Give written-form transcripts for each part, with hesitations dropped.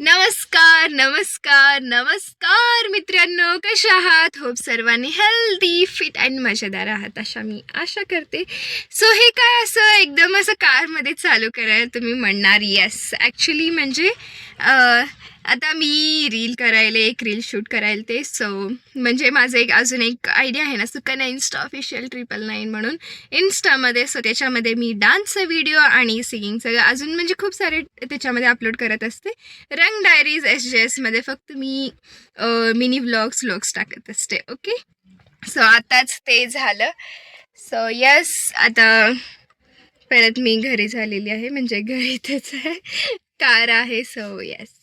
नमस्कार नमस्कार नमस्कार मित्रांनो, कशा आहात? होप सर्वांनी हेल्दी फिट अँड मजेदार आहात अशा मी आशा करते. सो हे काय असं एकदम असं कारमध्ये चालू करायला तुम्ही म्हणणार. येस, ॲक्च्युली म्हणजे आता मी रील करायला एक रील शूट करायला ते. सो म्हणजे माझं अजून एक आयडिया आहे ना, सुकन्या इन्स्टा ऑफिशियल 999 म्हणून इंस्टामध्ये. सो त्याच्यामध्ये मी डान्सचा व्हिडिओ आणि सिंगिंगचं अजून म्हणजे खूप सारे त्याच्यामध्ये अपलोड करत असते. रंग डायरीज SJSमध्ये फक्त मी मिनी व्लॉग्स टाकत असते. ओके, सो आताच ते झालं. सो यस, आता परत मी घरी झालेली आहे, म्हणजे घरी इथेच आहे, कार आहे. सो यस,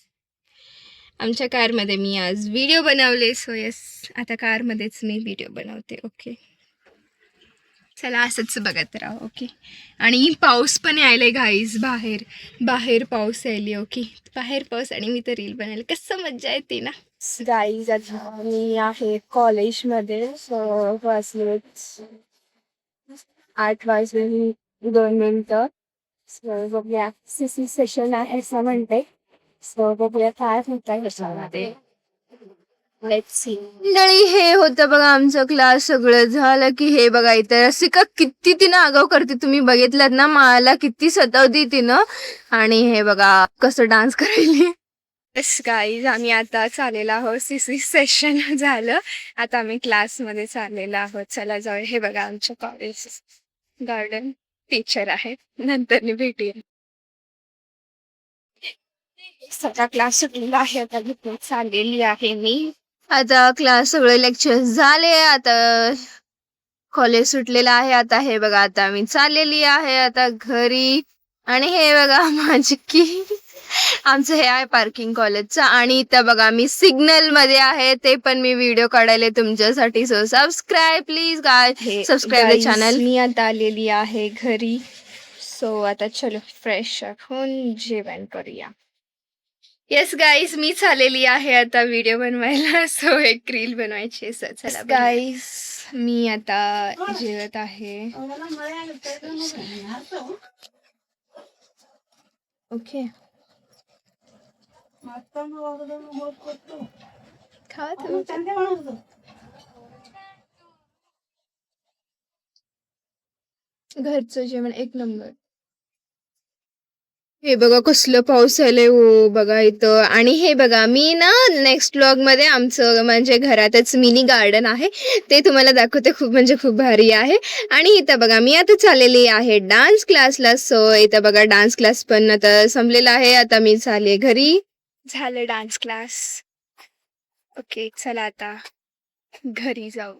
आमच्या कारमध्ये मी आज व्हिडिओ बनवले. सो यस, आता कारमध्येच मी व्हिडिओ बनवते. ओके, चला असंच बघत राहा. ओके, आणि पाऊस पण यायला गाईज, बाहेर पाऊस यायले. ओके, बाहेर पाऊस आणि मी तर रील बनायला कसं मज्जा येते ना गाईज. आता मी आहे कॉलेजमध्ये. वाजले 8:02. बघूया, CC सेशन आहे असं म्हणते. बघूया काय होतं ह्याच्यामध्ये. Let's see. मंडळी, हे होतं बघा आमचं क्लास. सगळं झालं की हे बघा इथं रसिका किती तिनं आगाव करते, तुम्ही बघितलात ना, मला किती सतावती तिनं. आणि हे बघा कसं डान्स करायली. येस गाईज, आम्ही आता चाललेलो आहोत. CC सेशन झालं, आता आम्ही क्लासमध्ये चाललेलो आहोत. चला जाऊ. हे बघा आमचं कॉलेज गार्डन. टीचर आहे, नंतर भेटूया. सगळा क्लास सुटलेला आहे, आता भेटून चाललेली आहे मी. आता क्लास सगळे लेक्चर झाले, आता कॉलेज सुटलेलं आहे. आता हे बघा, आता मी चाललेली आहे आता घरी. आणि हे बघा माझी की आमचं हे आहे पार्किंग कॉलेजचं. आणि इथं बघा मी सिग्नल मध्ये आहे, ते पण मी व्हिडिओ काढायला तुमच्यासाठी. So subscribe please guy, subscribe the channel. मी आता आलेली आहे घरी. सो आता चलो फ्रेश होऊन जेवण करूया. येस गाईज, मी चाललेली आहे आता व्हिडिओ बनवायला. सो एक रील बनवायची. चला गाईज, मी आता जेवत आहे. ओके, खा घरचं जेवण एक नंबर. हे बघा कसलं पाऊस आलंय हो बघा इथं. आणि हे बघा मी ना नेक्स्ट व्लॉग मध्ये आमचं म्हणजे घरातच मिनी गार्डन आहे, ते तुम्हाला दाखवते. खूप म्हणजे खूप भारी आहे. आणि इथं बघा मी आता चाललेली आहे डान्स क्लासला. सो इथं बघा डान्स क्लास पण आता संपलेला आहे, आता मी चालले घरी. झालं डान्स क्लास. ओके, चला आता घरी जाऊ.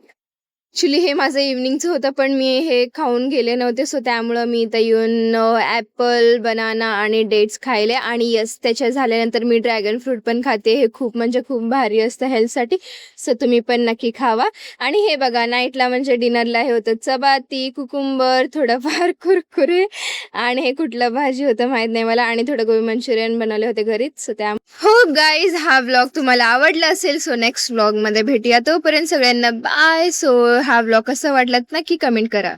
ॲक्च्युली हे माझं इव्हनिंगचं होतं, पण मी हे खाऊन गेले नव्हते. सो त्यामुळं मी इथं येऊन ॲपल, बनाना आणि डेट्स खायले. आणि यस, त्याच्या झाल्यानंतर मी ड्रॅगन फ्रूट पण खाते. हे खूप म्हणजे खूप भारी असतं हेल्थसाठी. सो तुम्ही पण नक्की खावा. आणि हे बघा नाईटला म्हणजे डिनरला हे होतं चपाती, कुकुंबर, थोडंफार कुरकुरे आणि हे कुठलं भाजी होतं माहीत नाही मला, आणि थोडं गोबी मंचुरियन बनवले होते घरीच. सो त्या हो गाईज, हा व्लॉग तुम्हाला आवडला असेल. सो नेक्स्ट व्लॉगमध्ये भेटूया, तोपर्यंत सगळ्यांना बाय. सो हा व्लॉग कसा वाटला नक्की कमेंट करा.